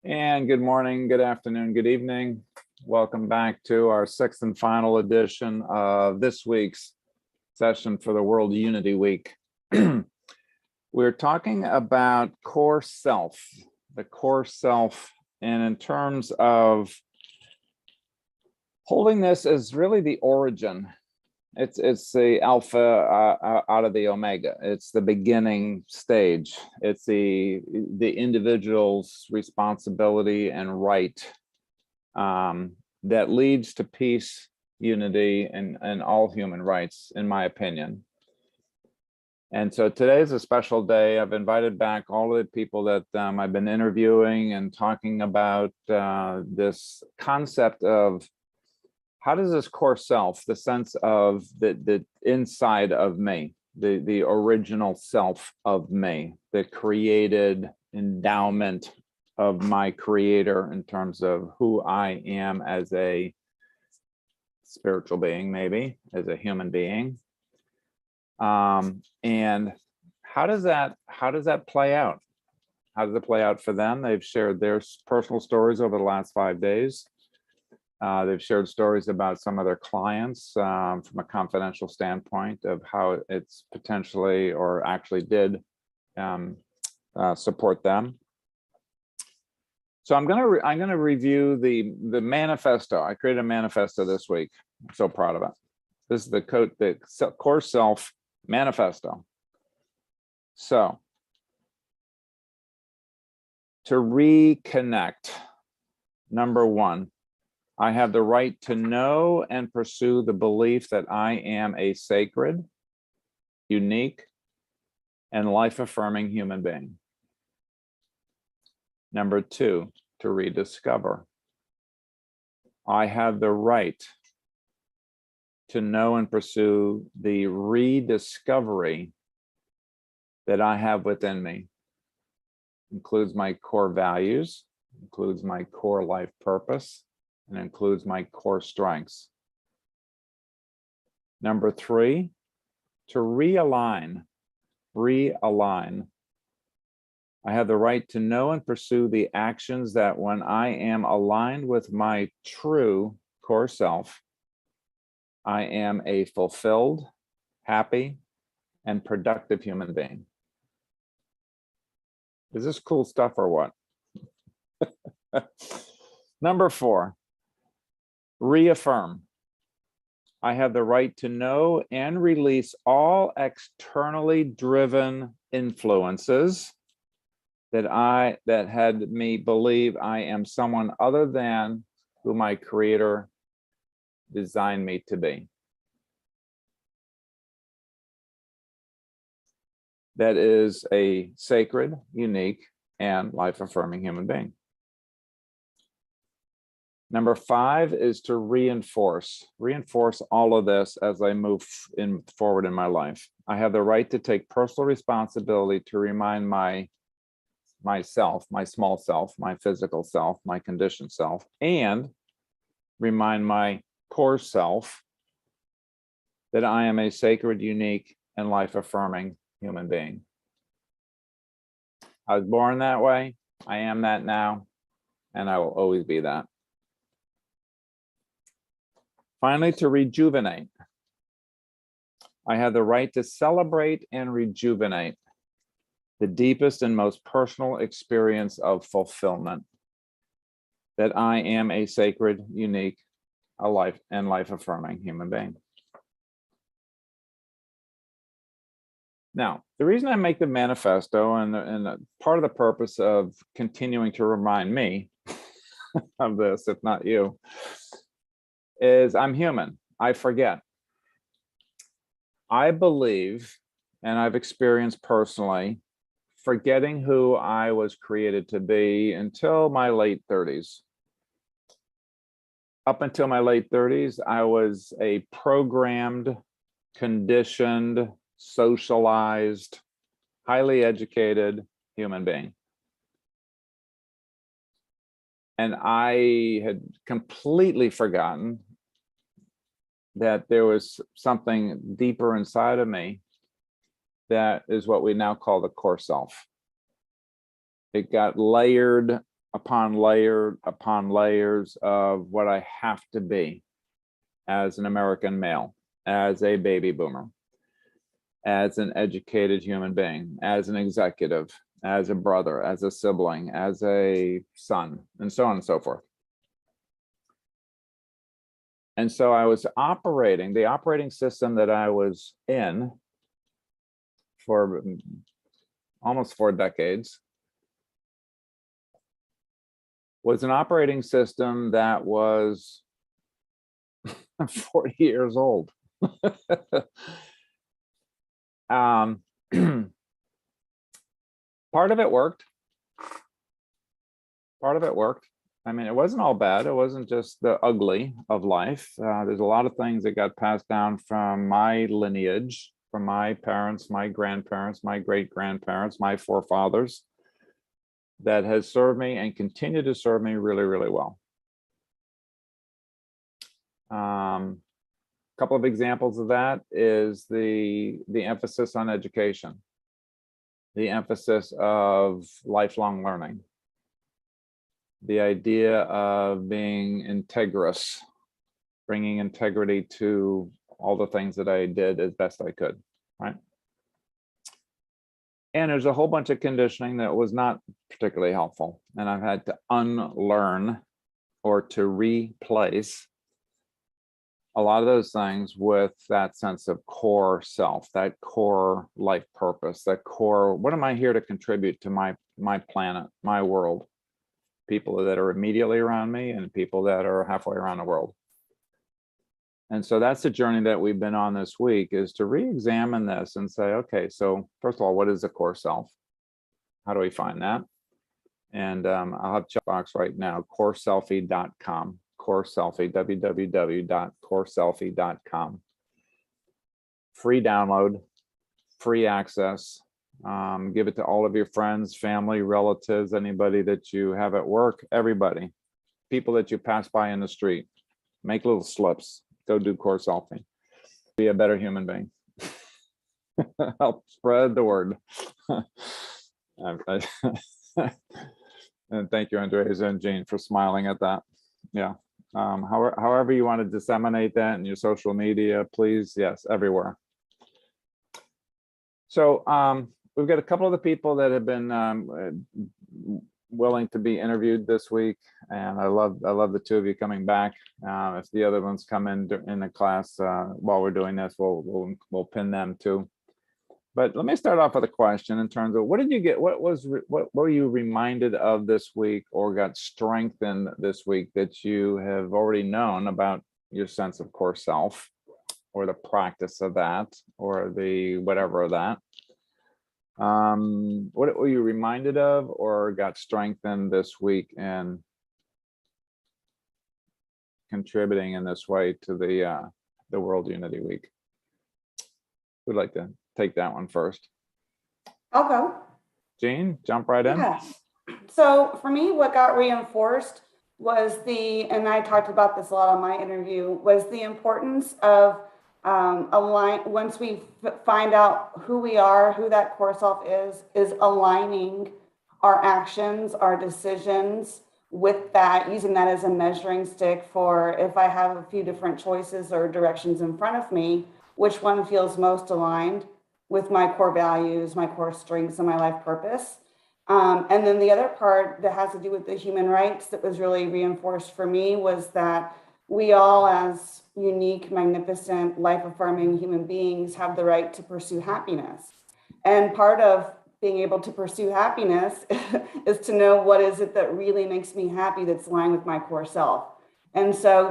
And good morning, good afternoon, good evening. Welcome back to our sixth and final edition of this week's session for the World Unity Week. We're talking about core self, the core self, and in terms of holding this as really the origin. It's the alpha out of the omega. It's the beginning stage. It's the individual's responsibility and right that leads to peace, unity, and all human rights, in my opinion. And so today is a special day. I've invited back all of the people that I've been interviewing and talking about this concept of how does this core self, the sense of the inside of me, the original self of me, the created endowment of my creator in terms of who I am as a spiritual being, maybe as a human being, and how does that play out? How does it play out for them? They've shared their personal stories over the last 5 days. They've shared stories about some of their clients from a confidential standpoint of how it's potentially or actually did support them. So I'm gonna review the manifesto. I created a manifesto this week. I'm so proud of it. This is the Core Self Manifesto. So to reconnect, number one, I have the right to know and pursue the belief that I am a sacred, unique, and life-affirming human being. Number two, to rediscover. I have the right to know and pursue the rediscovery that I have within me. Includes my core values, includes my core life purpose, and includes my core strengths. Number three, to realign. I have the right to know and pursue the actions that when I am aligned with my true core self, I am a fulfilled, happy, and productive human being. Is this cool stuff or what? Number four, reaffirm. I have the right to know and release all externally driven influences that had me believe I am someone other than who my creator designed me to be. That is a sacred, unique, and life-affirming human being. Number five is to reinforce all of this as I move forward in my life. I have the right to take personal responsibility to remind myself, my small self, my physical self, my conditioned self, and remind my core self that I am a sacred, unique, and life-affirming human being. I was born that way. I am that now, and I will always be that. Finally, to rejuvenate. I have the right to celebrate and rejuvenate the deepest and most personal experience of fulfillment. That I am a sacred, unique, life-affirming human being. Now, the reason I make the manifesto and part of the purpose of continuing to remind me of this, if not you, is I'm human. I forget. I believe, and I've experienced personally, forgetting who I was created to be until my late 30s. Up until my late 30s, I was a programmed, conditioned, socialized, highly educated human being. And I had completely forgotten that there was something deeper inside of me that is what we now call the core self. It got layered upon layer upon layers of what I have to be as an American male, as a baby boomer, as an educated human being, as an executive, as a brother, as a sibling, as a son, and so on and so forth. And so I was operating, the operating system that I was in for almost 4 decades was an operating system that was 40 years old. Part of it worked. Part of it worked. I mean, it wasn't all bad. It wasn't just the ugly of life. There's a lot of things that got passed down from my lineage, from my parents, my grandparents, my great-grandparents, my forefathers, that has served me and continue to serve me really, really well. Couple of examples of that is the emphasis on education, the emphasis of lifelong learning, the idea of being integrous, bringing integrity to all the things that I did as best I could, right? And there's a whole bunch of conditioning that was not particularly helpful, and I've had to unlearn or to replace a lot of those things with that sense of core self, that core life purpose, that core, what am I here to contribute to my planet, my world, people that are immediately around me and people that are halfway around the world. And so that's the journey that we've been on this week, is to re-examine this and say, okay, so first of all, what is the core self? How do we find that? And I'll have checkbox right now, CoreSELFie.com. CoreSELFie, www.CoreSELFie.com. Free download, free access. Give it to all of your friends, family, relatives, anybody that you have at work, everybody, people that you pass by in the street. Make little slips. Go do CoreSELFie. Be a better human being. Help spread the word. And thank you, Andreas and Jean, for smiling at that. Yeah. However you want to disseminate that in your social media, please, yes, everywhere. So we've got a couple of the people that have been willing to be interviewed this week, and I love the two of you coming back. If the other ones come in the class while we're doing this, we'll pin them too. But let me start off with a question in terms of what did you get? What were you reminded of this week, or got strengthened this week, that you have already known about your sense of core self, or the practice of that, or the whatever of that? What were you reminded of or got strengthened this week in contributing in this way to the World Unity Week? Who'd like to take that one first? I'll go. Jean, jump right in. Yeah. So for me, what got reinforced was and I talked about this a lot on my interview, was the importance of once we find out who we are, who that core self is aligning our actions, our decisions with that, using that as a measuring stick for if I have a few different choices or directions in front of me, which one feels most aligned with my core values, my core strengths, and my life purpose. And then the other part that has to do with the human rights that was really reinforced for me was that we all, as unique, magnificent, life-affirming human beings, have the right to pursue happiness. And part of being able to pursue happiness is to know what is it that really makes me happy, that's aligned with my core self. And so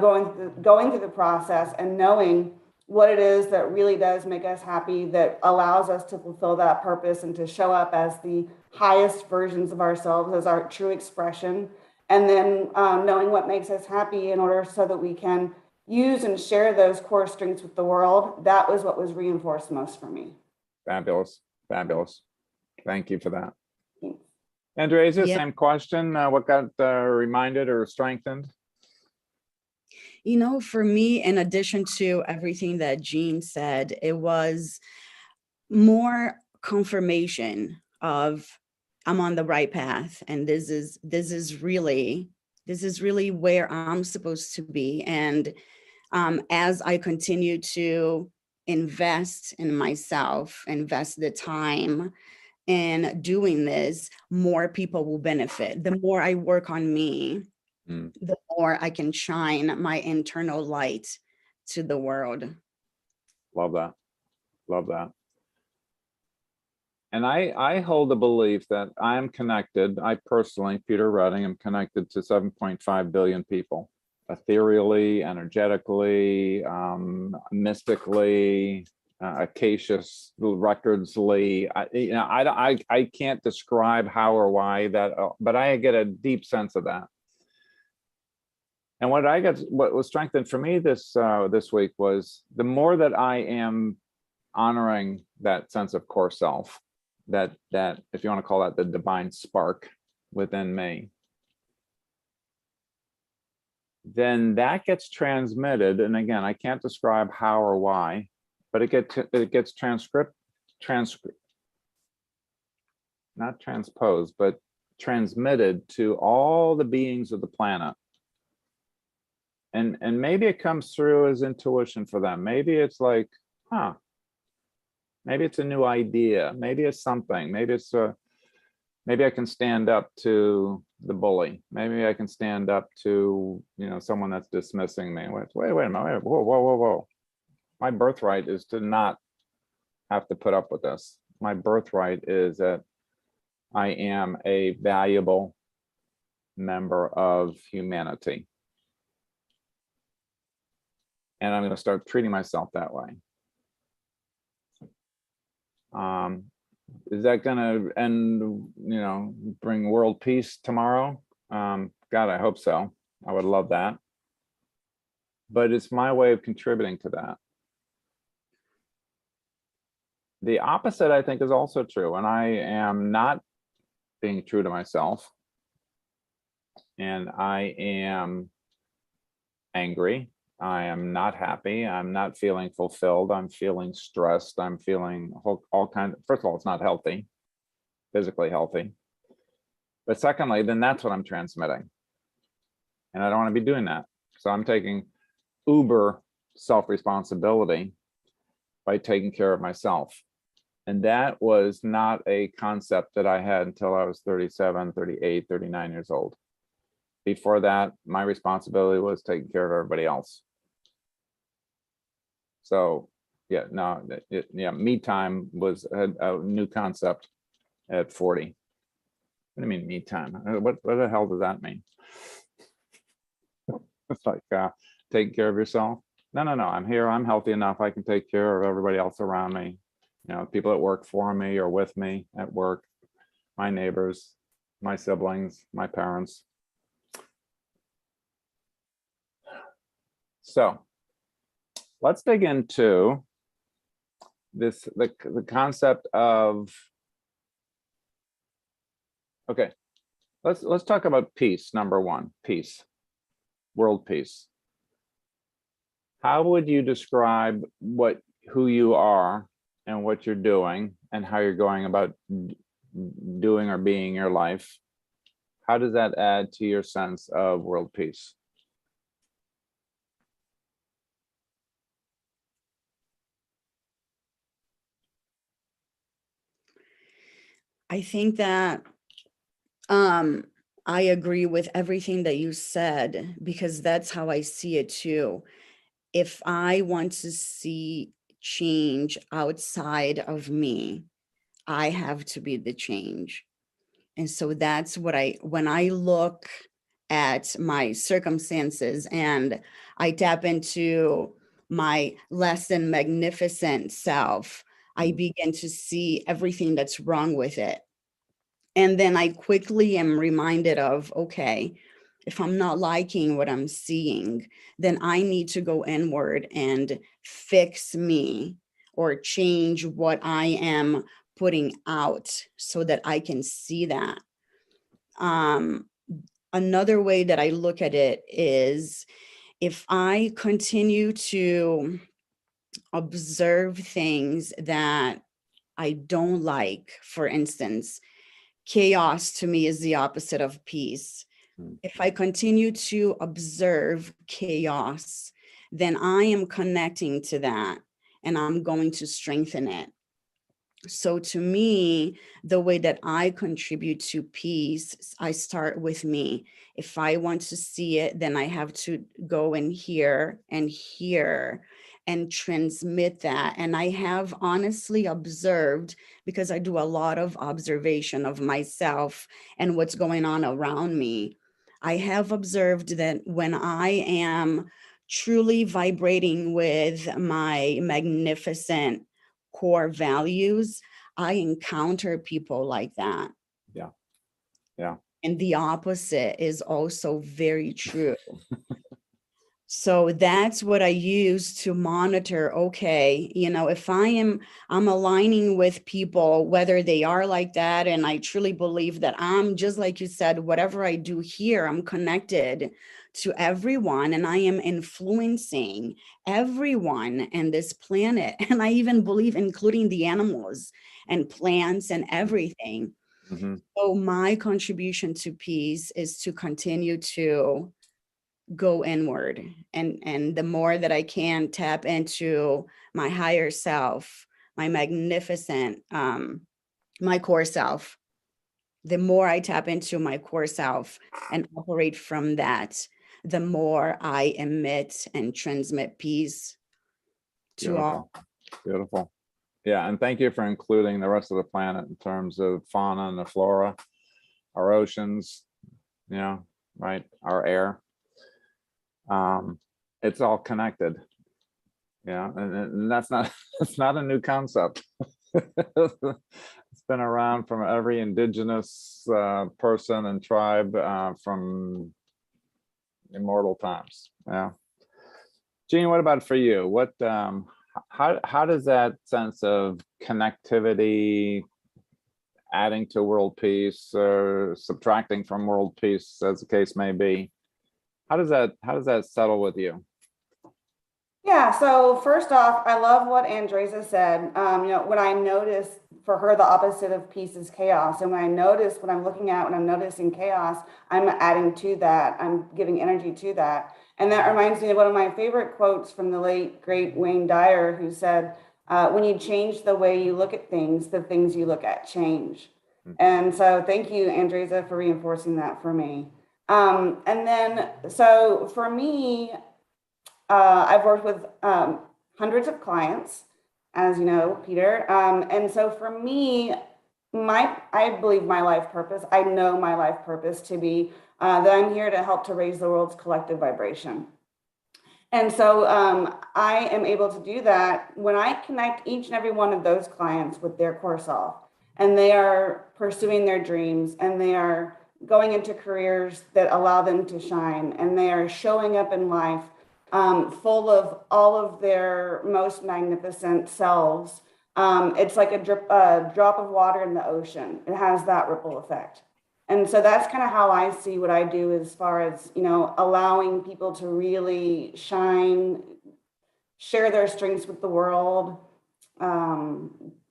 going through the process and knowing what it is that really does make us happy, that allows us to fulfill that purpose and to show up as the highest versions of ourselves, as our true expression. And then knowing what makes us happy in order so that we can use and share those core strengths with the world. That was what was reinforced most for me. Fabulous. Fabulous. Thank you for that. Andrea, same question. What got reminded or strengthened? You know, for me, in addition to everything that Jean said, it was more confirmation of I'm on the right path, and this is really where I'm supposed to be. And as I continue to invest in myself, invest the time in doing this, more people will benefit. The more I work on me, the more I can shine my internal light to the world. Love that. Love that. And I hold the belief that I am connected. I personally, Peter Redding, am connected to 7.5 billion people, ethereally, energetically, mystically, Acacious recordsly. I can't describe how or why that, but I get a deep sense of that. And what was strengthened for me this week was the more that I am honoring that sense of core self, that if you want to call that the divine spark within me, then that gets transmitted. And again, I can't describe how or why, but it gets not transposed, but transmitted to all the beings of the planet. And maybe it comes through as intuition for them. Maybe it's like, maybe it's a new idea. Maybe it's something. Maybe I can stand up to the bully. Maybe I can stand up to, someone that's dismissing me. Wait a minute. Whoa. My birthright is to not have to put up with this. My birthright is that I am a valuable member of humanity. And I'm going to start treating myself that way. Is that going to end, bring world peace tomorrow? God, I hope so. I would love that. But it's my way of contributing to that. The opposite, I think, is also true. And I am not being true to myself. And I am angry. I am not happy. I'm not feeling fulfilled. I'm feeling stressed. I'm feeling all kinds. First of all, it's not healthy, physically healthy. But secondly, then that's what I'm transmitting. And I don't want to be doing that. So I'm taking uber self-responsibility by taking care of myself. And that was not a concept that I had until I was 37, 38, 39 years old. Before that, my responsibility was taking care of everybody else. So me time was a new concept at 40. What do you mean me time? What the hell does that mean? It's like taking care of yourself. No. I'm here. I'm healthy enough. I can take care of everybody else around me. People that work for me or with me at work, my neighbors, my siblings, my parents. So let's dig into this, the concept of, okay, let's talk about peace. Number one, peace, world peace. How would you describe who you are and what you're doing and how you're going about doing or being your life? How does that add to your sense of world peace? I think that I agree with everything that you said, because that's how I see it too. If I want to see change outside of me, I have to be the change. And so that's what when I look at my circumstances and I tap into my less than magnificent self, I begin to see everything that's wrong with it. And then I quickly am reminded of, okay, if I'm not liking what I'm seeing, then I need to go inward and fix me or change what I am putting out so that I can see that. Another way that I look at it is, if I continue to observe things that I don't like, for instance, chaos to me is the opposite of peace. If I continue to observe chaos, then I am connecting to that and I'm going to strengthen it. So to me, the way that I contribute to peace, I start with me. If I want to see it, then I have to go and hear and transmit that. And I have honestly observed, because I do a lot of observation of myself and what's going on around me. I have observed that when I am truly vibrating with my magnificent core values, I encounter people like that. Yeah. Yeah. And the opposite is also very true. So that's what I use to monitor. Okay, if I'm aligning with people, whether they are like that, and I truly believe that I'm just like you said, whatever I do here, I'm connected to everyone and I am influencing everyone in this planet. And I even believe including the animals and plants and everything. Mm-hmm. So my contribution to peace is to continue to go inward, and the more that I can tap into my higher self, my magnificent my core self, the more I tap into my core self and operate from that, the more I emit and transmit peace to all. Beautiful. Yeah, and thank you for including the rest of the planet in terms of fauna and the flora, our oceans, right, our air. It's all connected. Yeah, and that's not it's not a new concept. It's been around from every indigenous person and tribe from immortal times. Yeah. Jean, what about for you? What how does that sense of connectivity, adding to world peace or subtracting from world peace, as the case may be, how does that settle with you? Yeah, so first off, I love what Andresa said. When I notice, for her, the opposite of peace is chaos. And when I'm noticing chaos, I'm adding to that. I'm giving energy to that. And that reminds me of one of my favorite quotes from the late, great Wayne Dyer, who said, when you change the way you look at things, the things you look at change. And so thank you, Andresa, for reinforcing that for me. And then, so for me, I've worked with hundreds of clients, as you know, Peter. And so for me, I believe my life purpose, I know my life purpose to be that I'm here to help to raise the world's collective vibration. And so I am able to do that when I connect each and every one of those clients with their core self, and they are pursuing their dreams, and they are going into careers that allow them to shine, and they are showing up in life full of all of their most magnificent selves. It's like a drop of water in the ocean. It has that ripple effect. And so that's kind of how I see what I do, as far as, allowing people to really shine, share their strengths with the world,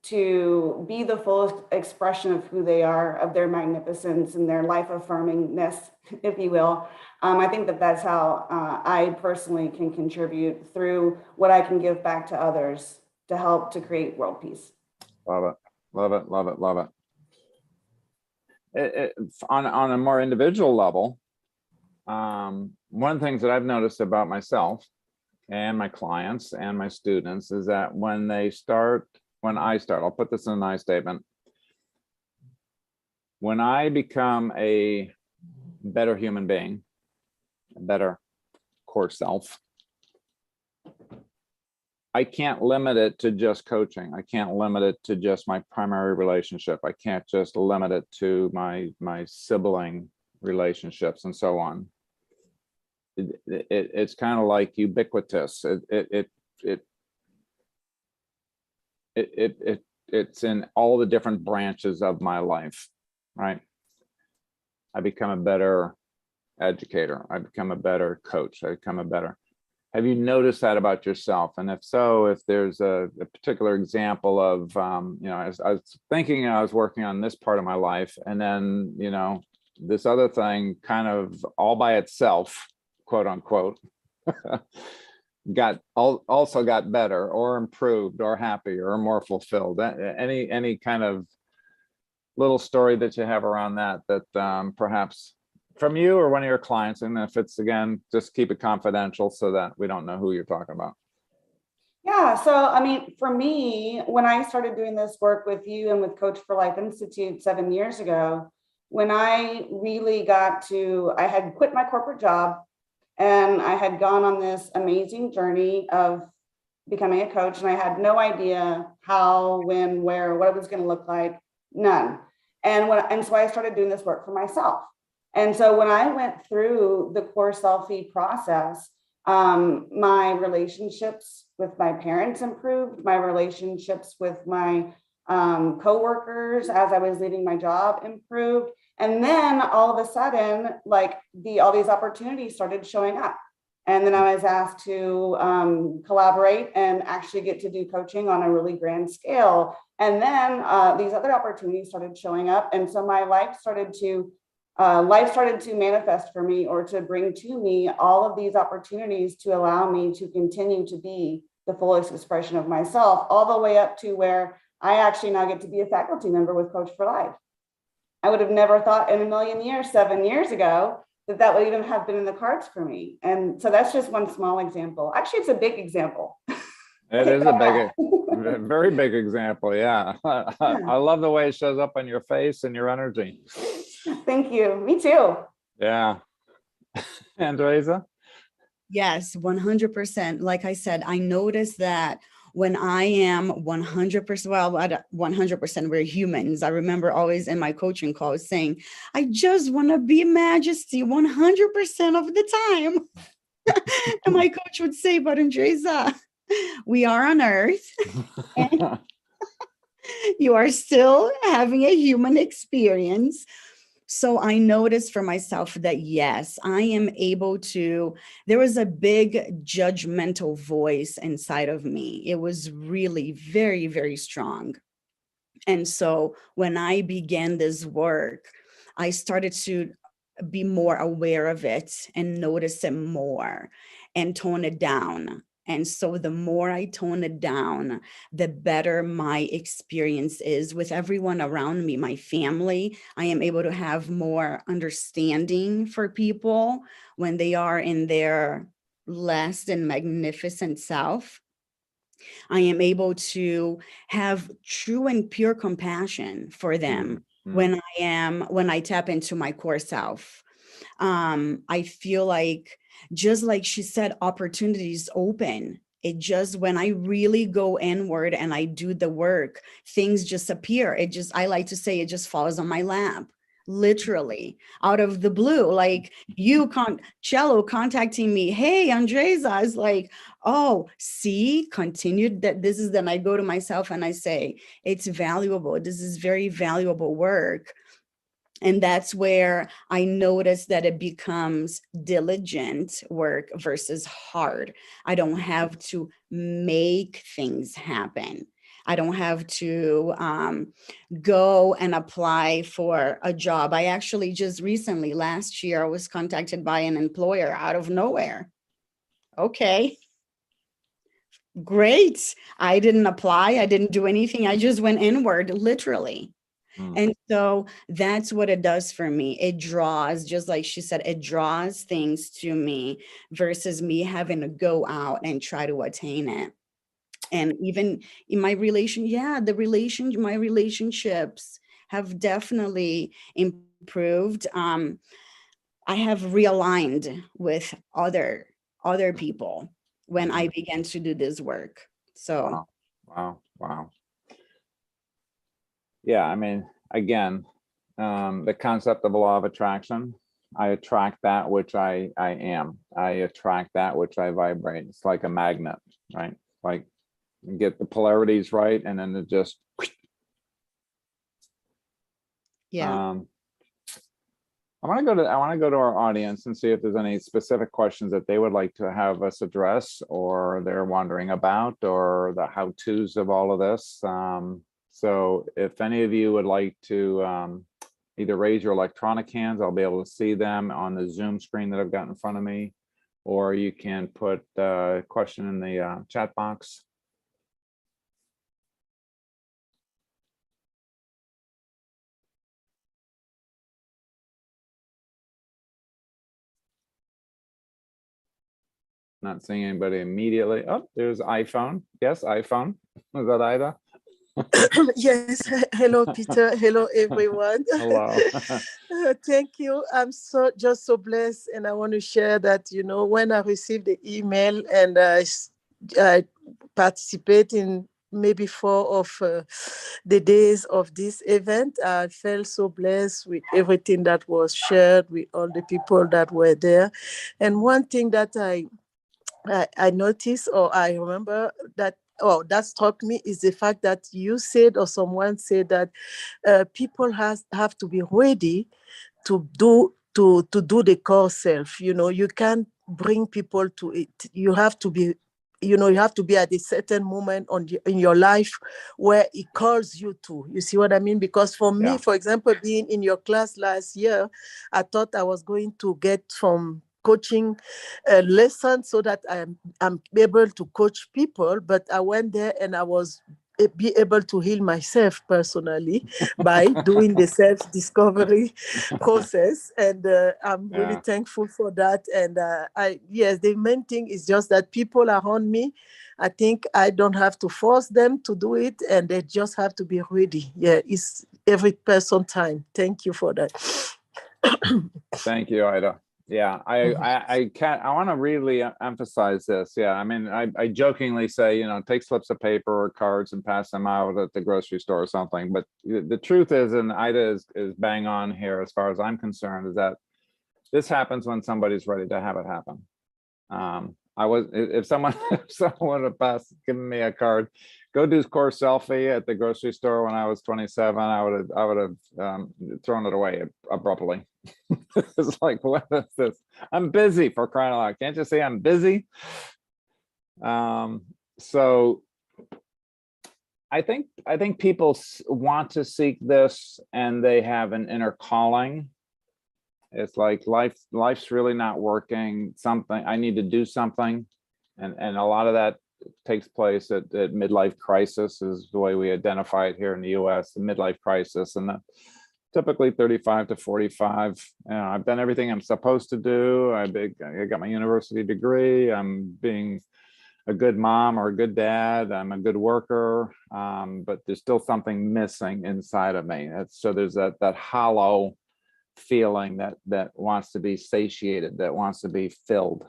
to be the fullest expression of who they are, of their magnificence and their life-affirmingness, if you will. I think that's how I personally can contribute through what I can give back to others to help to create world peace. Love it, love it, love it, love it. On a more individual level, one of the things that I've noticed about myself and my clients and my students is that when I start, I'll put this in an I statement. When I become a better human being, a better core self, I can't limit it to just coaching. I can't limit it to just my primary relationship. I can't just limit it to my sibling relationships and so on. It's kind of like ubiquitous. It's in all the different branches of my life, right? I become a better educator. I become a better coach. I become a better. Have you noticed that about yourself? And if so, if there's a particular example of, as I was thinking I was working on this part of my life, and then, this other thing kind of all by itself, quote unquote, also got better or improved or happier or more fulfilled. Any kind of little story that you have around that perhaps from you or one of your clients, and if it's, again, just keep it confidential so that we don't know who you're talking about. Yeah. So, I mean, for me, when I started doing this work with you and with Coach for Life Institute 7 years ago, when I really I had quit my corporate job and I had gone on this amazing journey of becoming a coach, and I had no idea how, when, where, what it was going to look like, none. And so I started doing this work for myself. And so when I went through the CoreSELFie process, my relationships with my parents improved, my relationships with my coworkers as I was leaving my job improved. And then all of a sudden, like all these opportunities started showing up. And then I was asked to collaborate and actually get to do coaching on a really grand scale. And then these other opportunities started showing up. And so my life started to manifest for me, or to bring to me all of these opportunities to allow me to continue to be the fullest expression of myself, all the way up to where I actually now get to be a faculty member with Coach for Life. I would have never thought in a million years, 7 years ago, that would even have been in the cards for me. And so that's just one small example. Actually, it's a big example. It is a very big example. Yeah. I love the way it shows up on your face and your energy. Thank you. Me too. Yeah. Andresa? Yes, 100%. Like I said, I noticed that when I am 100%, well, at 100%, we're humans. I remember always in my coaching calls saying, I just want to be majesty 100% of the time. And my coach would say, but Andresa, we are on earth. And you are still having a human experience. So I noticed for myself that, yes, I am able to, there was a big judgmental voice inside of me. It was really very, very strong. And so when I began this work, I started to be more aware of it and notice it more and tone it down. And so the more I tone it down, the better my experience is with everyone around me, my family. I am able to have more understanding for people when they are in their less than magnificent self. I am able to have true and pure compassion for them when I tap into my core self. I feel like, just like she said, opportunities open. It just, when I really go inward and I do the work, things just appear. I like to say, it just falls on my lap, literally out of the blue. Like Cello contacting me, hey, Andresa, is like, oh, see, continued that this is, then I go to myself and I say, it's valuable. This is very valuable work. And that's where I notice that it becomes diligent work versus hard. I don't have to make things happen. I don't have to go and apply for a job. I actually just recently, last year, I was contacted by an employer out of nowhere. Okay, great. I didn't apply. I didn't do anything. I just went inward, literally. And so that's what it does for me. It draws, just like she said, it draws things to me versus me having to go out and try to attain it. And even in my my relationships have definitely improved. I have realigned with other people when I began to do this work. So Wow. Yeah, I mean, again, the concept of a law of attraction, I attract that which I am. I attract that which I vibrate. It's like a magnet, right? Like, you get the polarities right, and then it just, yeah. I want to go to our audience and see if there's any specific questions that they would like to have us address, or they're wondering about, or the how-tos of all of this. So if any of you would like to either raise your electronic hands, I'll be able to see them on the Zoom screen that I've got in front of me, or you can put a question in the chat box. Not seeing anybody immediately. Oh, there's iPhone. Yes, iPhone. Is that Ida? Yes. Hello, Peter. Hello, everyone. Hello. Thank you. I'm just so blessed, and I want to share that, when I received the email and I participate in maybe 4 of the days of this event, I felt so blessed with everything that was shared, with all the people that were there. And one thing that I noticed, or I remember that, that struck me, is the fact that you said, or someone said, that people have to be ready to do the core self. You can't bring people to it. You have to be, you have to be at a certain moment in your life where it calls you to. You see what I mean? Because for me, Yeah. for example, being in your class last year, I thought I was going to get from coaching lessons so that I'm able to coach people, but I went there and I was be able to heal myself personally by doing the self-discovery process, and I'm really thankful for that. And yes, the main thing is just that people around me, I think I don't have to force them to do it, and they just have to be ready. Yeah, it's every person time. Thank you for that. Thank you, Ida. Yeah, I want to really emphasize this. Yeah, I mean, I jokingly say, take slips of paper or cards and pass them out at the grocery store or something. But the truth is, and Ida is bang on here as far as I'm concerned, is that this happens when somebody's ready to have it happen. If someone would have given me a card, go do CoreSELFie at the grocery store when I was 27, I would have thrown it away abruptly. It's like, what is this? I'm busy, for crying out loud. Can't you see I'm busy? So I think people want to seek this, and they have an inner calling. It's like life's really not working. I need to do something. And a lot of that takes place at midlife crisis, is the way we identify it here in the US, the midlife crisis. And typically 35 to 45. I've done everything I'm supposed to do. I got my university degree. I'm being a good mom or a good dad. I'm a good worker, but there's still something missing inside of me. So there's that hollow feeling that wants to be satiated, that wants to be filled.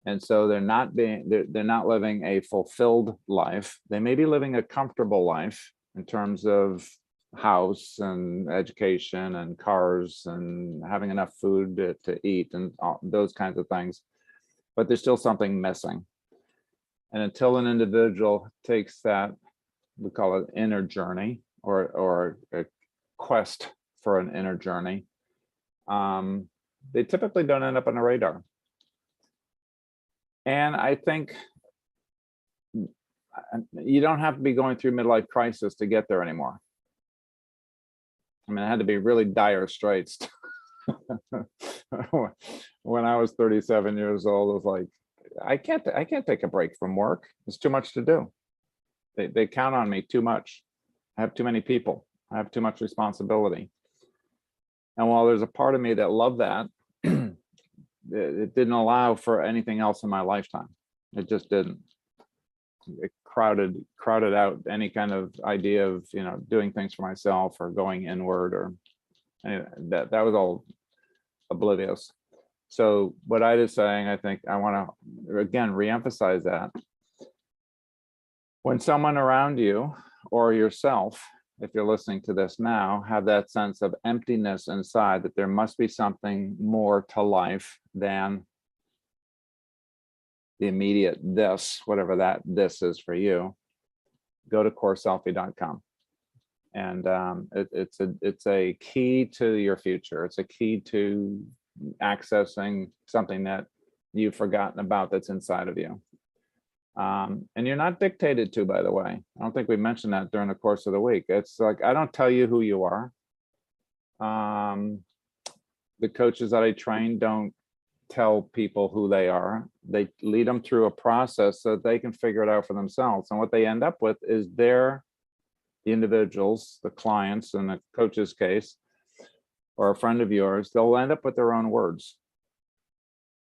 And so they're not living a fulfilled life. They may be living a comfortable life in terms of house and education and cars and having enough food to eat and those kinds of things, but there's still something missing. And until an individual takes that, we call it inner journey, or a quest for an inner journey, they typically don't end up on the radar. And I think you don't have to be going through midlife crisis to get there anymore. I mean, I had to be really dire straits. When I was 37 years old, it was like, I can't take a break from work. There's too much to do. They count on me too much. I have too many people. I have too much responsibility. And while there's a part of me that loved that, it didn't allow for anything else in my lifetime. It just didn't. It crowded out any kind of idea of doing things for myself or going inward, or that was all oblivious. So what I is saying, I think I want to again reemphasize that when someone around you or yourself, if you're listening to this now, have that sense of emptiness inside, that there must be something more to life than the immediate this, whatever that this is for you, go to CoreSELFie.com. And it's a key to your future. It's a key to accessing something that you've forgotten about that's inside of you. And you're not dictated to, by the way. I don't think we mentioned that during the course of the week. It's like, I don't tell you who you are. The coaches that I train don't tell people who they are. They lead them through a process so that they can figure it out for themselves. And what they end up with is the individuals, the clients in the coach's case, or a friend of yours, they'll end up with their own words.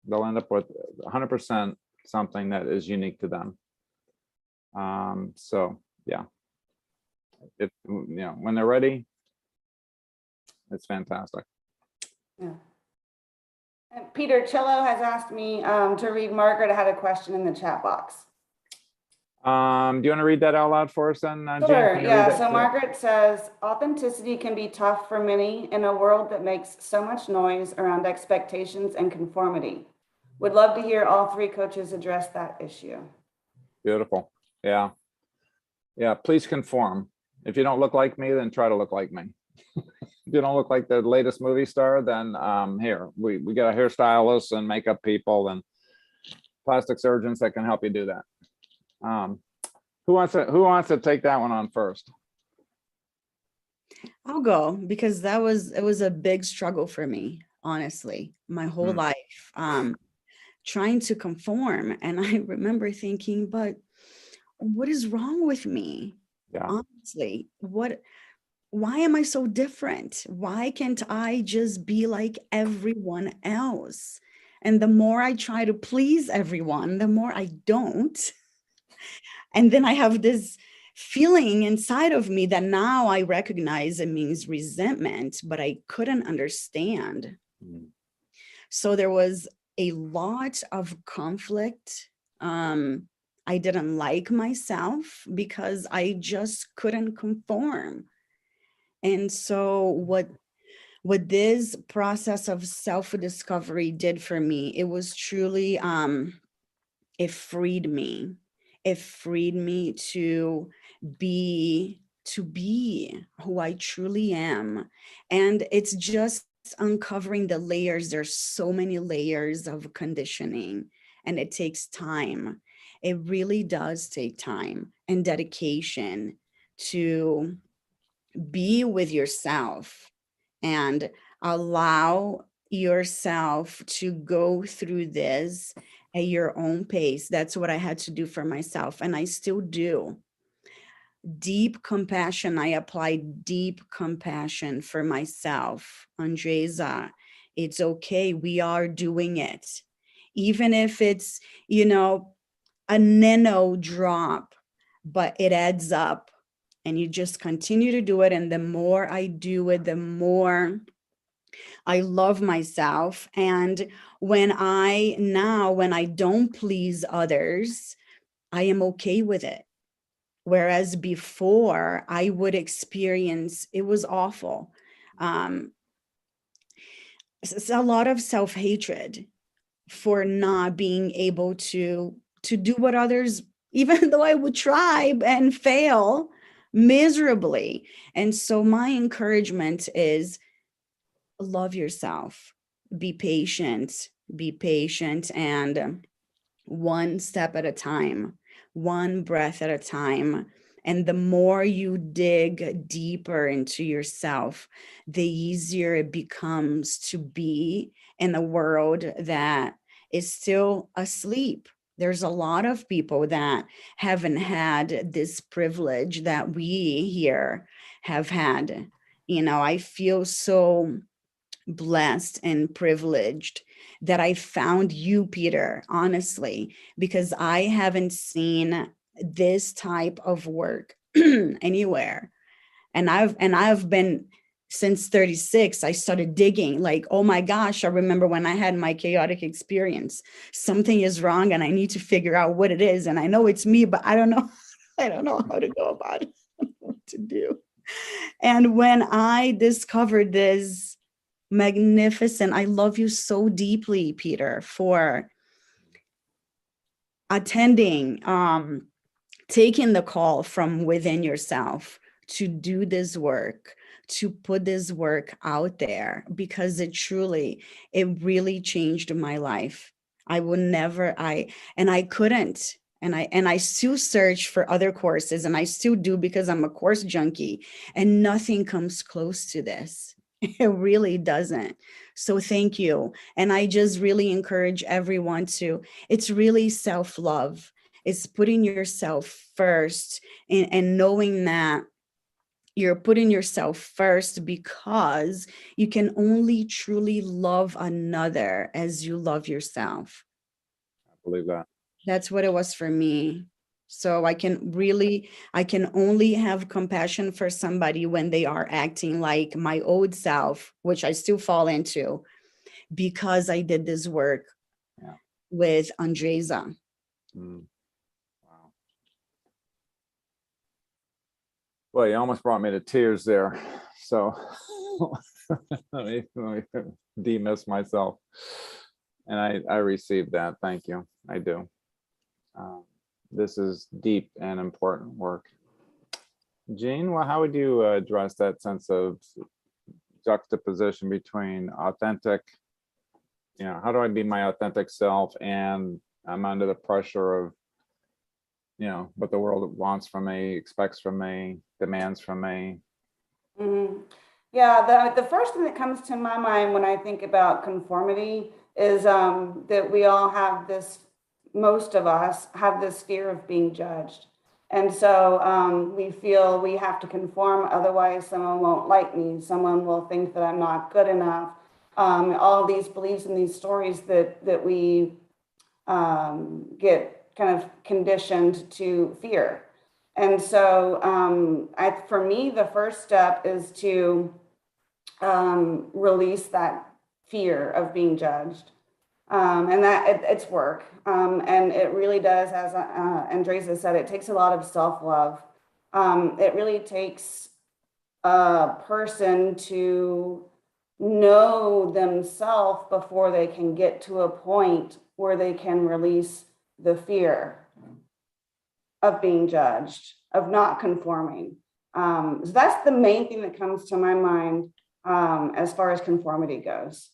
They'll end up with 100% something that is unique to them. So yeah, when they're ready, it's fantastic. Yeah. And Peter Cello has asked me to read. Margaret had a question in the chat box. Do you want to read that out loud for us then, Jane? Sure, yeah. So Margaret says, authenticity can be tough for many in a world that makes so much noise around expectations and conformity. Would love to hear all three coaches address that issue. Beautiful. Yeah. Yeah, please conform. If you don't look like me, then try to look like me. If you don't look like the latest movie star, then here, we got a hairstylist and makeup people and plastic surgeons that can help you do that. Who wants to take that one on first? I'll go, because it was a big struggle for me, honestly, my whole life, trying to conform. And I remember thinking, but what is wrong with me? Yeah. Honestly, why am I so different? Why can't I just be like everyone else? And the more I try to please everyone, the more I don't. And then I have this feeling inside of me that now I recognize it means resentment, but I couldn't understand. So there was a lot of conflict. I didn't like myself because I just couldn't conform. And so what this process of self-discovery did for me, it was truly, it freed me. It freed me to be who I truly am. And it's just uncovering the layers. There's so many layers of conditioning, and it takes time. It really does take time and dedication to be with yourself and allow yourself to go through this at your own pace. That's what I had to do for myself, and I still do. Deep compassion. I applied deep compassion for myself. Andresa, it's okay. We are doing it. Even if it's, a nano drop, but it adds up. And you just continue to do it. And the more I do it, the more I love myself. And when I don't please others, I am okay with it. Whereas before I would experience, it was awful. It's a lot of self-hatred for not being able to do what others, even though I would try and fail miserably. And so my encouragement is love yourself, be patient, and one step at a time, one breath at a time. And the more you dig deeper into yourself, the easier it becomes to be in a world that is still asleep. There's a lot of people that haven't had this privilege that we here have had. I feel so blessed and privileged that I found you, Peter, honestly, because I haven't seen this type of work anywhere. And I've been, since 36, I started digging like, oh my gosh, I remember when I had my chaotic experience, something is wrong and I need to figure out what it is. And I know it's me, but I don't know how to go about it, what to do. And when I discovered this magnificent, I love you so deeply, Peter, for attending, taking the call from within yourself to do this work, to put this work out there, because it really changed my life. I would never, I couldn't. And I still search for other courses, and I still do, because I'm a course junkie, and nothing comes close to this. It really doesn't. So thank you. And I just really encourage everyone to, it's really self-love. It's putting yourself first, and knowing that you're putting yourself first, because you can only truly love another as you love yourself. I believe that. That's what it was for me. So I can only have compassion for somebody when they are acting like my old self, which I still fall into, because I did this work with Andresa. Wow. Well, you almost brought me to tears there. So let me demiss myself. And I received that. Thank you. I do. This is deep and important work. Jean, well, how would you address that sense of juxtaposition between authentic, how do I be my authentic self, and I'm under the pressure of, what the world wants from me, expects from me, demands from me? Mm-hmm. Yeah, the first thing that comes to my mind when I think about conformity is that we all have this, most of us have this fear of being judged. And so we feel we have to conform, otherwise someone won't like me, someone will think that I'm not good enough. All these beliefs and these stories that we get kind of conditioned to fear. And so for me, the first step is to release that fear of being judged. And that it's work. And it really does, as Andresa said, it takes a lot of self-love. It really takes a person to know themselves before they can get to a point where they can release the fear of being judged, of not conforming. So that's the main thing that comes to my mind as far as conformity goes.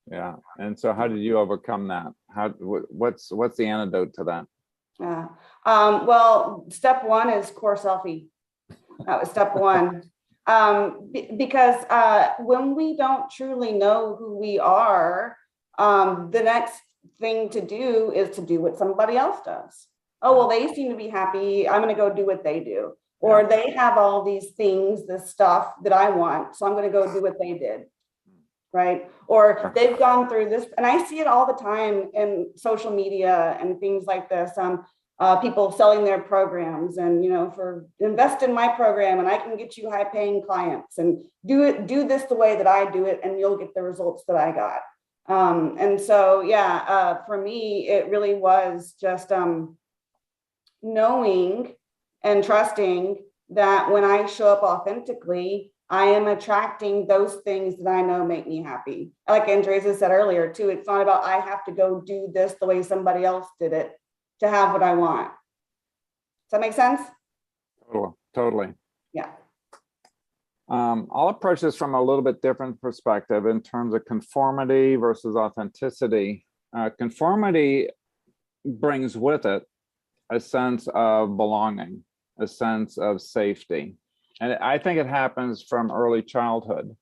Yeah. And so how did you overcome that? What's the antidote to that? Yeah. Well, step one is CoreSELFie. That was step one. Because when we don't truly know who we are, the next thing to do is to do what somebody else does. Oh, well, they seem to be happy, I'm going to go do what they do. Or they have all these things, this stuff that I want, so I'm going to go do what they did. Right? Or they've gone through this, and I see it all the time in social media and things like this. People selling their programs, and for invest in my program and I can get you high-paying clients, and do this the way that I do it, and you'll get the results that I got. And so, for me, it really was just knowing and trusting that when I show up authentically, I am attracting those things that I know make me happy. Like Andresa said earlier too, it's not about I have to go do this the way somebody else did it to have what I want. Does that make sense? Totally. Yeah. I'll approach this from a little bit different perspective in terms of conformity versus authenticity. Conformity brings with it a sense of belonging, a sense of safety. And I think it happens from early childhood.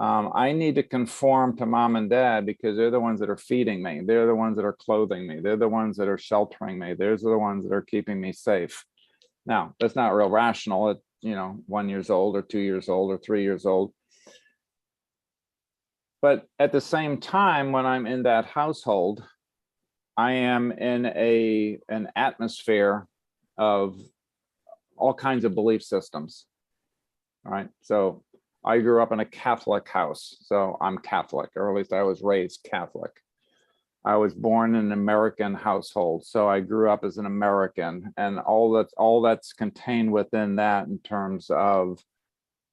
I need to conform to mom and dad because they're the ones that are feeding me. They're the ones that are clothing me. They're the ones that are sheltering me. They're the ones that are keeping me safe. Now, that's not real rational at 1 year old or 2 years old or 3 years old. But at the same time, when I'm in that household, I am in an atmosphere of all kinds of belief systems. All right. So I grew up in a Catholic house. So I'm Catholic, or at least I was raised Catholic. I was born in an American household. So I grew up as an American, and all that's contained within that in terms of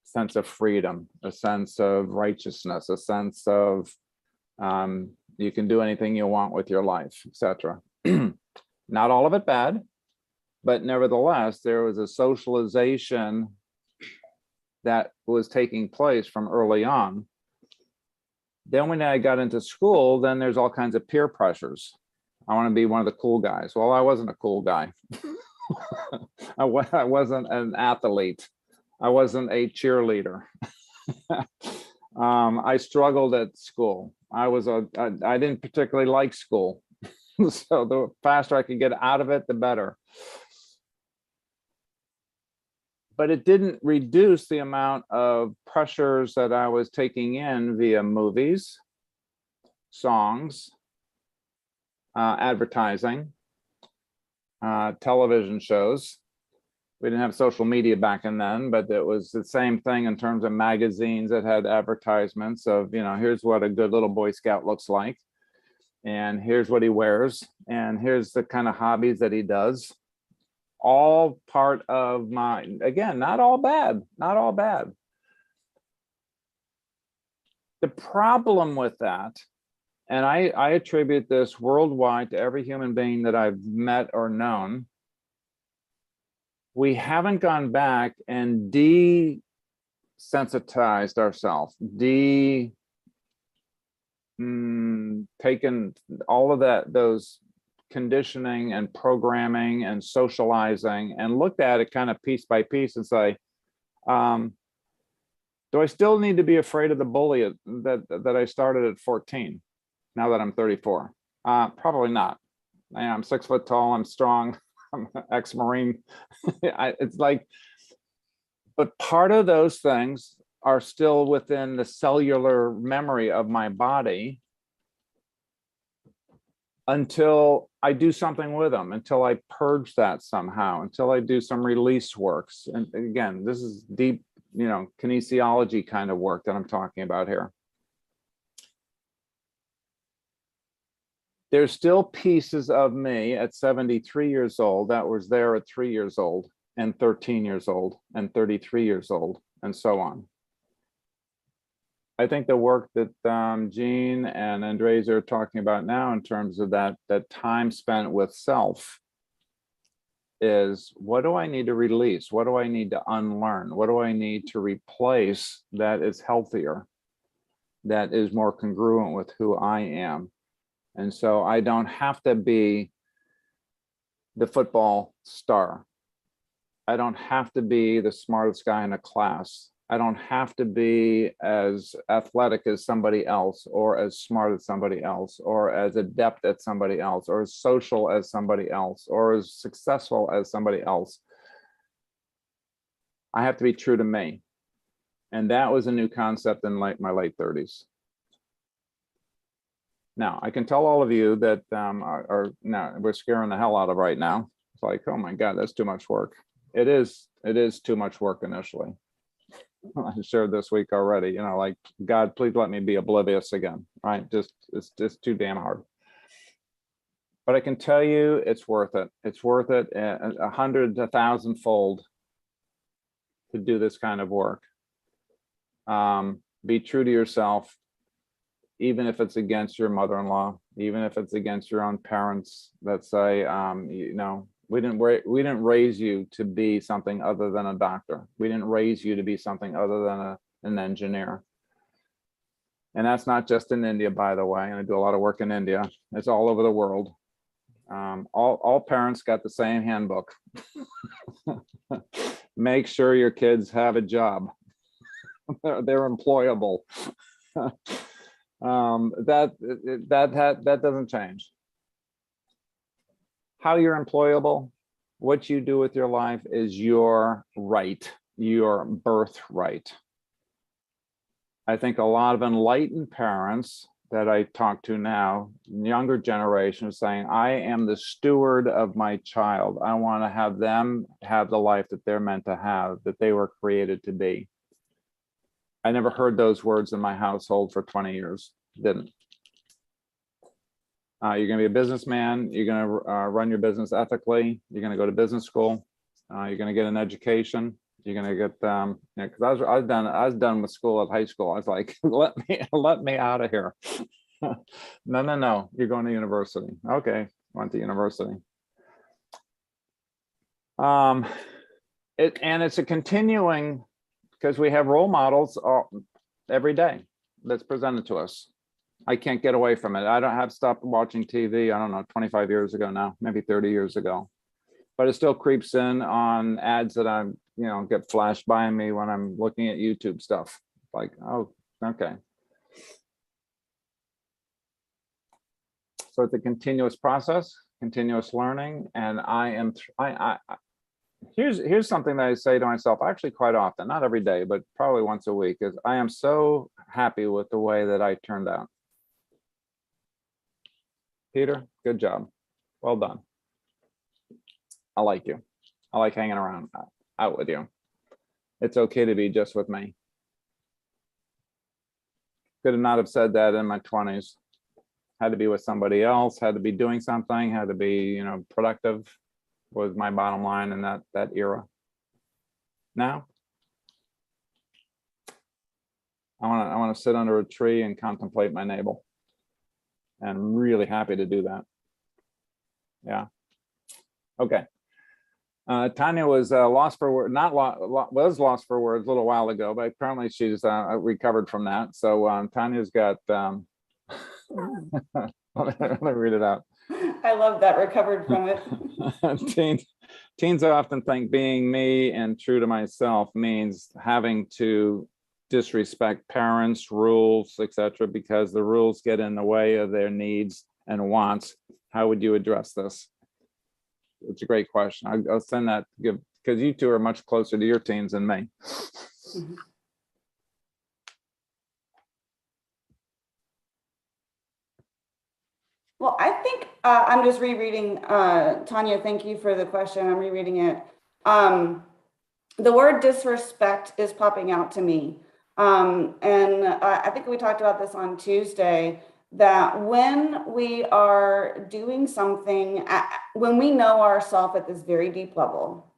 sense of freedom, a sense of righteousness, a sense of you can do anything you want with your life, etc. Not all of it bad, But nevertheless, there was a socialization that was taking place from early on. Then when I got into school, then there's all kinds of peer pressures. I want to be one of the cool guys. Well, I wasn't a cool guy. I wasn't an athlete. I wasn't a cheerleader. I struggled at school. I didn't particularly like school. So the faster I could get out of it, the better. But it didn't reduce the amount of pressures that I was taking in via movies, songs, advertising, television shows. We didn't have social media back then, but it was the same thing in terms of magazines that had advertisements of, here's what a good little Boy Scout looks like. And here's what he wears. And here's the kind of hobbies that he does. All part of my, again, not all bad, not all bad. The problem with that, and I attribute this worldwide to every human being that I've met or known, we haven't gone back and desensitized ourselves, taken all of those conditioning and programming and socializing and looked at it kind of piece by piece and say, do I still need to be afraid of the bully that I started at 14 now that I'm 34? Probably not. I'm 6 foot tall, I'm strong, I'm an ex-Marine. It's like, but part of those things are still within the cellular memory of my body until I do something with them, until I purge that somehow, until I do some release works. And again, this is deep, kinesiology kind of work that I'm talking about here. There's still pieces of me at 73 years old that was there at 3 years old and 13 years old and 33 years old and so on. I think the work that Jean and Andres are talking about now in terms of that time spent with self is, what do I need to release? What do I need to unlearn? What do I need to replace that is healthier, that is more congruent with who I am? And so I don't have to be the football star. I don't have to be the smartest guy in a class. I don't have to be as athletic as somebody else, or as smart as somebody else, or as adept at somebody else, or as social as somebody else, or as successful as somebody else. I have to be true to me. And that was a new concept in my late 30s. Now, I can tell all of you that we're scaring the hell out of right now. It's like, oh my God, that's too much work. It is too much work initially. I shared this week already, like, God, please let me be oblivious again, right? It's just too damn hard. But I can tell you it's worth it. It's worth it 100, 1,000-fold to do this kind of work. Be true to yourself, even if it's against your mother-in-law, even if it's against your own parents that say, we didn't raise you to be something other than a doctor. We didn't raise you to be something other than an engineer. And that's not just in India, by the way. And I do a lot of work in India. It's all over the world. All parents got the same handbook. Make sure your kids have a job. They're employable. That doesn't change. How you're employable, what you do with your life is your right, your birthright. I think a lot of enlightened parents that I talk to now, younger generation, saying, I am the steward of my child. I want to have them have the life that they're meant to have, that they were created to be. I never heard those words in my household for 20 years, didn't. You're going to be a businessman. You're going to run your business ethically. You're going to go to business school. You're going to get an education. You're going to get because I was done with school at high school. I was like, let me out of here. No. You're going to university. Okay, went to university. It's a continuing, because we have role models every day that's presented to us. I can't get away from it. I don't have stopped watching TV, I don't know, 25 years ago now, maybe 30 years ago. But it still creeps in on ads that I'm, get flashed by me when I'm looking at YouTube stuff. Like, oh, okay. So it's a continuous process, continuous learning. And here's something that I say to myself actually quite often, not every day, but probably once a week, is I am so happy with the way that I turned out. Peter, good job. Well done. I like you. I like hanging around out with you. It's okay to be just with me. Could have not have said that in my 20s. Had to be with somebody else, had to be doing something, had to be, productive, was my bottom line in that era. Now, I want to sit under a tree and contemplate my navel. And I'm really happy to do that. Yeah. Okay. Tanya was lost for words, was lost for words a little while ago, but apparently she's recovered from that. So Tanya's got, let me read it out. I love that, recovered from it. Teens often think being me and true to myself means having to disrespect parents, rules, etc., because the rules get in the way of their needs and wants. How would you address this? It's a great question. I'll send that, because you two are much closer to your teens than me. Mhm. Well, I think I'm just rereading, Tanya, thank you for the question. I'm rereading it. The word disrespect is popping out to me. And I think we talked about this on Tuesday, that when we are doing something, when we know ourselves at this very deep level,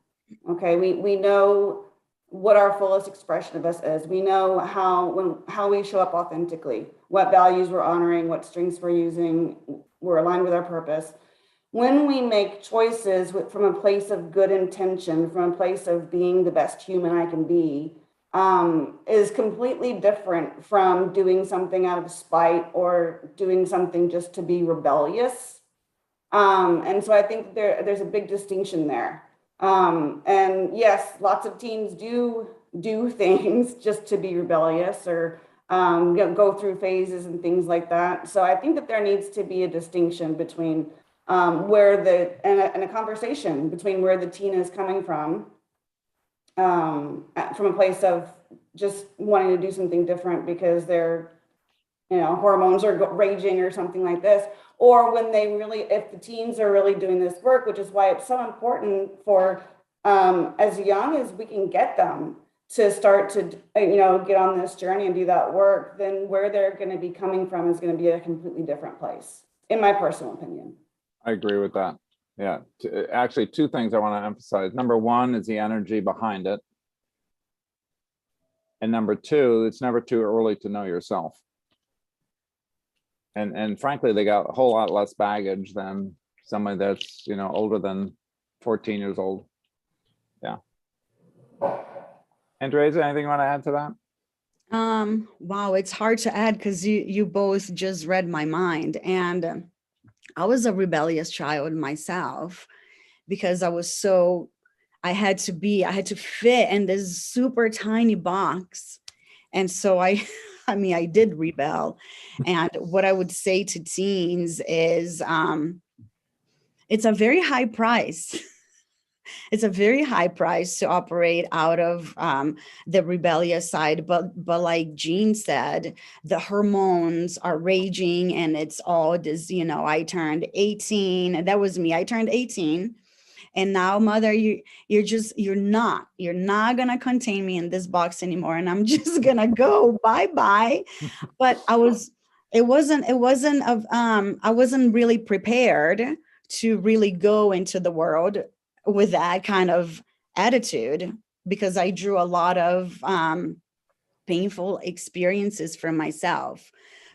okay, we know what our fullest expression of us is. We know how we show up authentically, what values we're honoring, what strengths we're using, we're aligned with our purpose. When we make choices from a place of good intention, from a place of being the best human I can be, is completely different from doing something out of spite or doing something just to be rebellious. And so I think there's a big distinction there. And yes, lots of teens do things just to be rebellious or go through phases and things like that. So I think that there needs to be a distinction between and a conversation between where the teen is coming from a place of just wanting to do something different because their hormones are raging or something like this, or when if the teens are really doing this work, which is why it's so important for as young as we can get them to start to get on this journey and do that work, then where they're going to be coming from is going to be a completely different place, in my personal opinion. I agree with that. Yeah, actually, two things I want to emphasize. Number one is the energy behind it. And number two, it's never too early to know yourself. And frankly, they got a whole lot less baggage than somebody that's, older than 14 years old. Yeah. Andrea, anything you want to add to that? Wow, it's hard to add because you both just read my mind. And I was a rebellious child myself because I had to fit in this super tiny box. And so I did rebel. And what I would say to teens is it's a very high price. It's a very high price to operate out of the rebellious side. But like Jean said, the hormones are raging and it's all this, I turned 18. That was me. I turned 18. And now, mother, you're not gonna contain me in this box anymore. And I'm just gonna go bye-bye. But I wasn't really prepared to really go into the world with that kind of attitude, because I drew a lot of painful experiences from myself.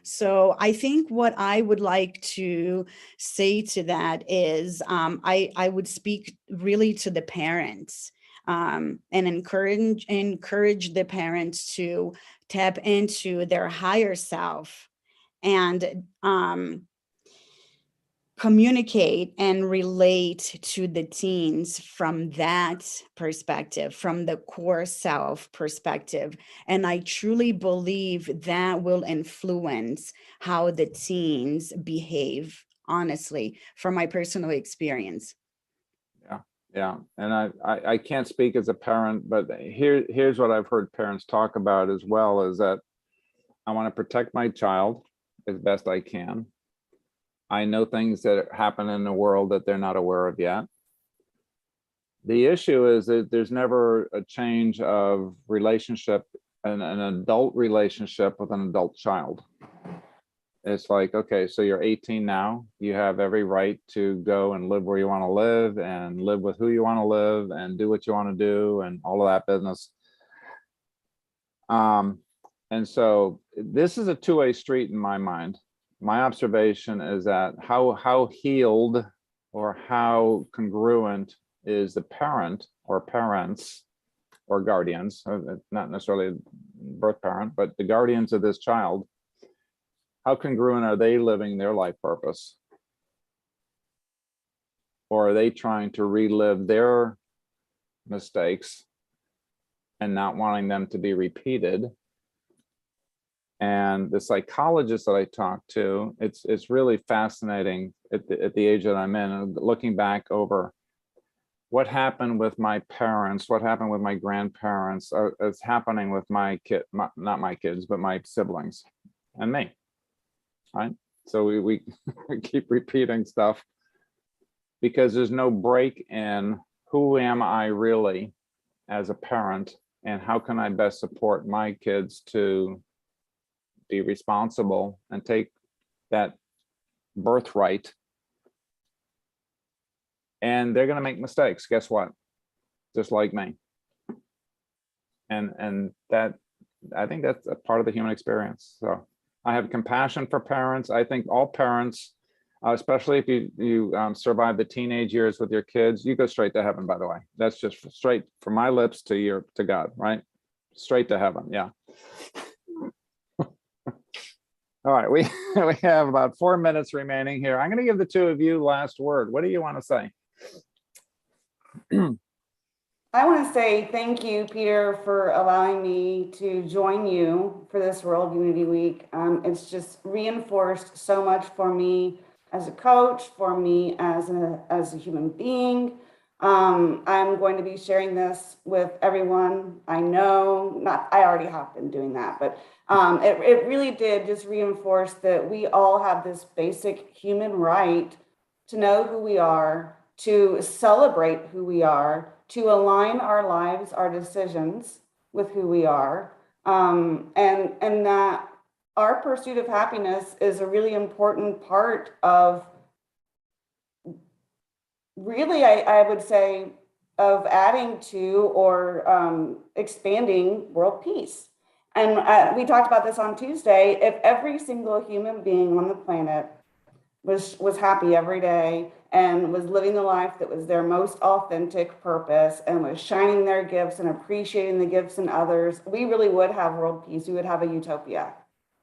So I think what I would like to say to that is I would speak really to the parents and encourage the parents to tap into their higher self and communicate and relate to the teens from that perspective, from the core self perspective. And I truly believe that will influence how the teens behave, honestly, from my personal experience. Yeah. And I can't speak as a parent, but here's what I've heard parents talk about as well, is that I want to protect my child as best I can. I know things that happen in the world that they're not aware of yet. The issue is that there's never a change of relationship, an adult relationship with an adult child. It's like, okay, so you're 18 now, you have every right to go and live where you want to live and live with who you want to live and do what you want to do and all of that business. And so this is a two-way street in my mind. My observation is that how healed or how congruent is the parent or parents or guardians, not necessarily birth parent, but the guardians of this child, how congruent are they living their life purpose? Or are they trying to relive their mistakes and not wanting them to be repeated? And the psychologist that I talked to, it's really fascinating at the age that I'm in, and looking back over what happened with my parents, what happened with my grandparents, is happening with my not my kids, but my siblings and me, right? So we keep repeating stuff because there's no break in who am I really as a parent, and how can I best support my kids to be responsible and take that birthright. And they're going to make mistakes, guess what? Just like me. And that, I think that's a part of the human experience. So I have compassion for parents. I think all parents, especially if you survive the teenage years with your kids, you go straight to heaven, by the way. That's just straight from my lips to God, right? Straight to heaven. Yeah. All right, we have about 4 minutes remaining here. I'm going to give the two of you last word. What do you want to say? I want to say thank you, Peter, for allowing me to join you for this World Unity Week. It's just reinforced so much for me as a coach, for me as a human being. I'm going to be sharing this with everyone I know. I already have been doing that, but it really did just reinforce that we all have this basic human right to know who we are, to celebrate who we are, to align our lives, our decisions with who we are, and that our pursuit of happiness is a really important part of, really, I would say, of adding to or expanding world peace. And we talked about this on Tuesday. If every single human being on the planet was happy every day and was living the life that was their most authentic purpose and was shining their gifts and appreciating the gifts in others, we really would have world peace. We would have a utopia.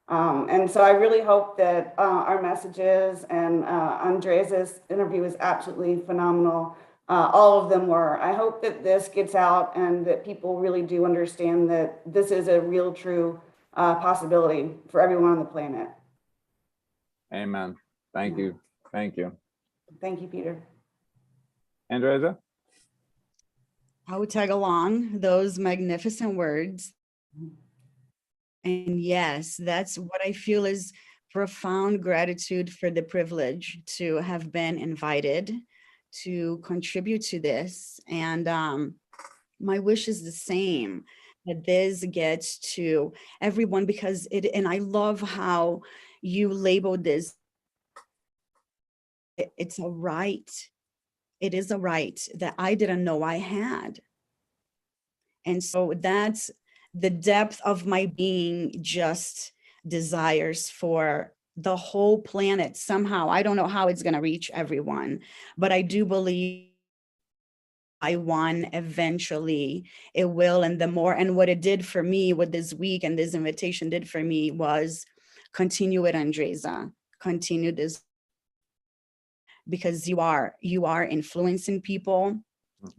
And so I really hope that our messages, and Andreas's interview was absolutely phenomenal. All of them were. I hope that this gets out and that people really do understand that this is a real, true possibility for everyone on the planet. Amen. Thank you. Thank you. Thank you, Peter. Andrea? I would tag along those magnificent words. And yes, that's what I feel is profound gratitude for the privilege to have been invited to contribute to this. And my wish is the same, that this gets to everyone, because and I love how you labeled this. It's a right. It is a right that I didn't know I had. And so that's the depth of my being, just desires for the whole planet somehow. I don't know how it's going to reach everyone, but I do believe I won eventually it will. And the more, and what it did for me, what this week and this invitation did for me was continue it, Andresa, continue this, because you are influencing people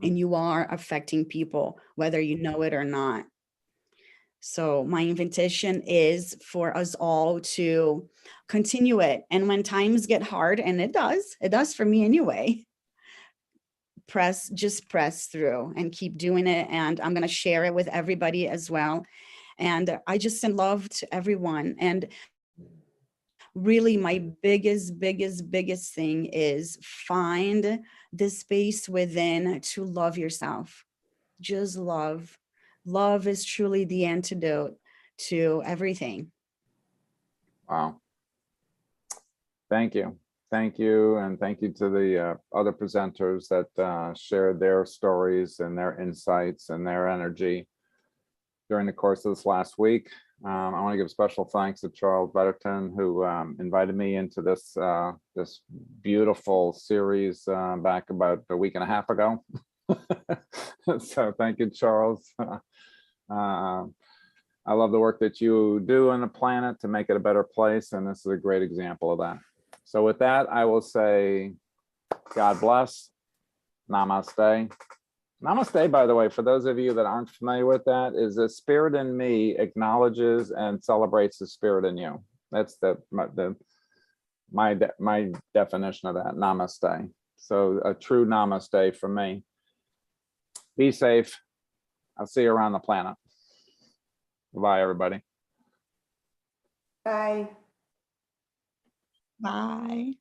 and you are affecting people, whether you know it or not. So my invitation is for us all to continue it. And when times get hard, and it does for me anyway, just press through and keep doing it. And I'm going to share it with everybody as well. And I just send love to everyone. And really my biggest thing is find the space within to love yourself. Just love. Love is truly the antidote to everything. Wow. Thank you. Thank you. And thank you to the other presenters that shared their stories and their insights and their energy during the course of this last week. I want to give special thanks to Charles Betterton, who invited me into this this beautiful series back about a week and a half ago. So thank you, Charles. I love the work that you do on the planet to make it a better place, and this is a great example of that. So with that, I will say, God bless, namaste. Namaste, by the way, for those of you that aren't familiar with that, is the spirit in me acknowledges and celebrates the spirit in you. That's my definition of that, namaste. So a true namaste from me. Be safe. I'll see you around the planet. Bye, everybody. Bye. Bye.